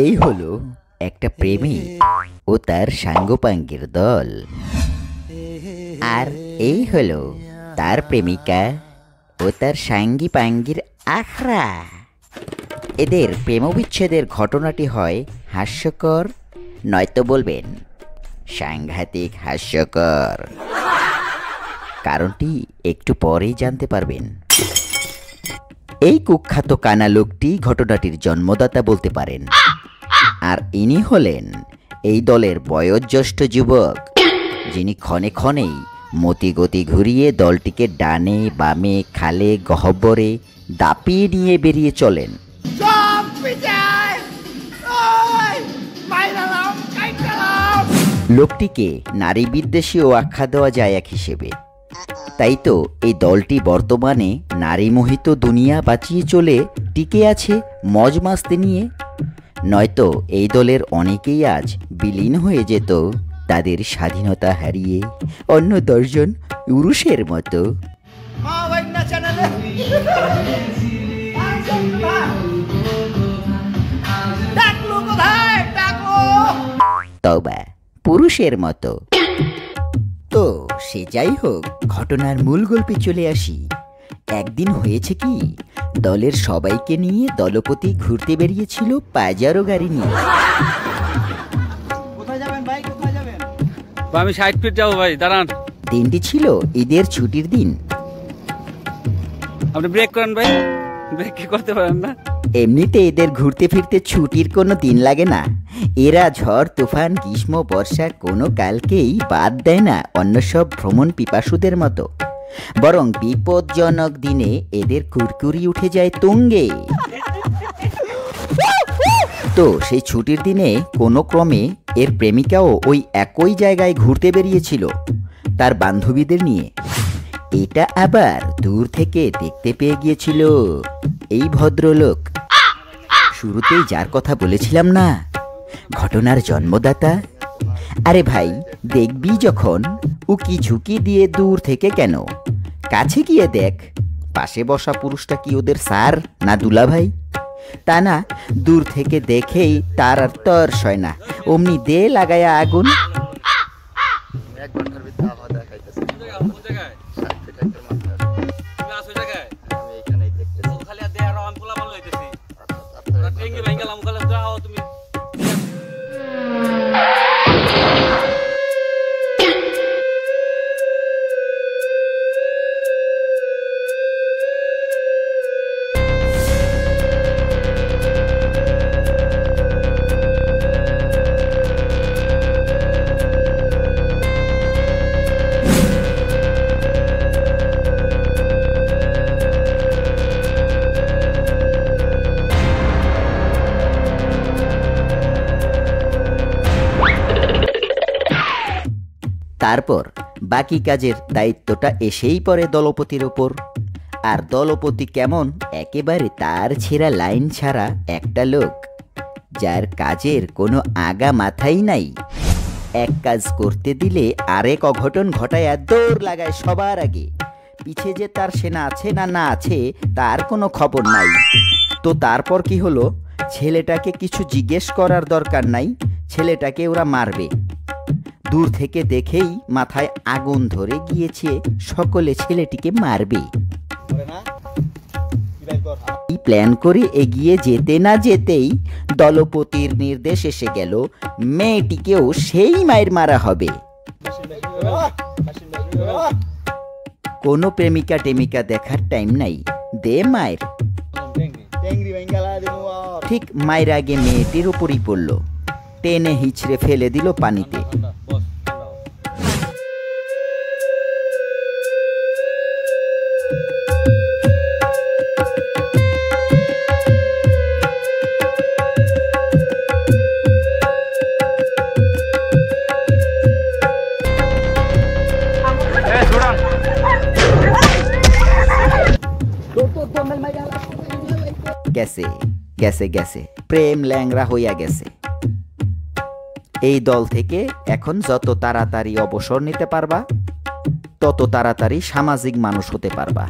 এই হলো একটা প্রেমিক ও তার সাঙ্গপাঙ্গের দল, আর এই হলো তার প্রেমিকা ও তার সাঙ্গী পাঙ্গির আখড়া। এদের প্রেমবিচ্ছেদের ঘটনাটি হয় হাস্যকর, নয়তো বলবেন সাংঘাতিক হাস্যকর। কারণটি একটু পরেই জানতে পারবেন। এই কুখ্যাত কানা লোকটি ঘটনাটির জন্মদাতা বলতে পারেন, আর ইনি হলেন এই দলের বয়োজ্যেষ্ঠ যুবক, যিনি ক্ষণে ক্ষণেই মতিগতি ঘুরিয়ে দলটিকে ডানে বামে খালে গহ্বরে দাপিয়ে নিয়ে বেরিয়ে চলেন। লোকটিকে নারী বিদ্বেষীও আখ্যা দেওয়া যায় এক হিসেবে। তাই তো এই দলটি বর্তমানে নারীমোহিত দুনিয়া বাঁচিয়ে চলে টিকে আছে মজ মাস্তি নিয়ে, নয়তো এই দলের অনেকেই আজ বিলীন হয়ে যেত তাদের স্বাধীনতা হারিয়ে অন্য 10 জন পুরুষের মতো। তবে পুরুষের মতো। তো সে যাই হোক, ঘটনার মূল গল্পে চলে আসি। একদিন হয়েছে কি, দলের সবাইকে নিয়ে দলপতি ঘুরতে বেরিয়েছিল পাজারো গাড়ি নিয়ে। কোথায় যাবেন ভাই, কোথায় যাবেন? আমি 60 ফিট যাবো ভাই, দাঁড়ান। দিনটি ছিল ঈদের ছুটির দিন। আপনি ব্রেক করেন ভাই, ব্রেক কি করতে পারেন না? এমনিতে এদের ঘুরতে ফিরতে ছুটির কোনো দিন লাগে না। এরা ঝড় তুফান গ্রীষ্ম বর্ষা কোনো কালকেই বাদ দেয় না অন্য সব ভ্রমণ পিপাসুদের মতো, বরং বিপজ্জনক দিনে এদের কুরকুরি উঠে যায় তুঙ্গে। তো সেই ছুটির দিনে কোনো ক্রমে এর প্রেমিকাও ওই একই জায়গায় ঘুরতে বেরিয়েছিল তার বান্ধবীদের নিয়ে। এটা আবার দূর থেকে দেখতে পেয়ে গিয়েছিল এই ভদ্রলোক, শুরুতেই যার কথা বলেছিলাম না, ঘটনার জন্মদাতা। আরে ভাই, দেখবি যখন উকি ঝুঁকি দিয়ে দূর থেকে কেন, কাছে গিয়ে দেখ পাশে বসা পুরুষটা কি ওদের স্যার না দুলা ভাই। তা না, দূর থেকে দেখেই তার আর তর্স হয় না, অমনি দে লাগায়া আগুন। তারপর বাকি কাজের দায়িত্বটা এসেই পড়ে দলপতির ওপর। আর দলপতি কেমন, একেবারে তার ছেঁড়া লাইন ছাড়া একটা লোক, যার কাজের কোনো আগা মাথাই নাই। এক কাজ করতে দিলে আরেক অঘটন ঘটায় দৌড় লাগায় সবার আগে। পিছে যে তার সেনা আছে না না আছে তার কোনো খবর নাই। তো তারপর কি হলো, ছেলেটাকে কিছু জিজ্ঞেস করার দরকার নাই, ছেলেটাকে ওরা মারবে। দূর থেকে দেখেই মাথায় আগুন ধরে গিয়েছে, সকলে ছেলেটিকে মারবে। এই প্ল্যান করে এগিয়ে যেতে না যেতেই দলপতির নির্দেশ এসে গেল, মেয়েটিকেও সেই মায়ের মারা হবে। কোনো প্রেমিকা টেমিকা দেখার টাইম নাই, দে মায়ের। ঠিক মায়ের আগে মেয়েটির উপরই পড়ল, টেনে হিচড়ে ফেলে দিল পানিতে। গেছে গেছে গেছে, প্রেম ল্যাংরা হইয়া গেছে। এই দল থেকে এখন যত তাড়াতাড়ি অবসর নিতে পারবা, তত তাড়াতাড়ি সামাজিক মানুষ হতে পারবা।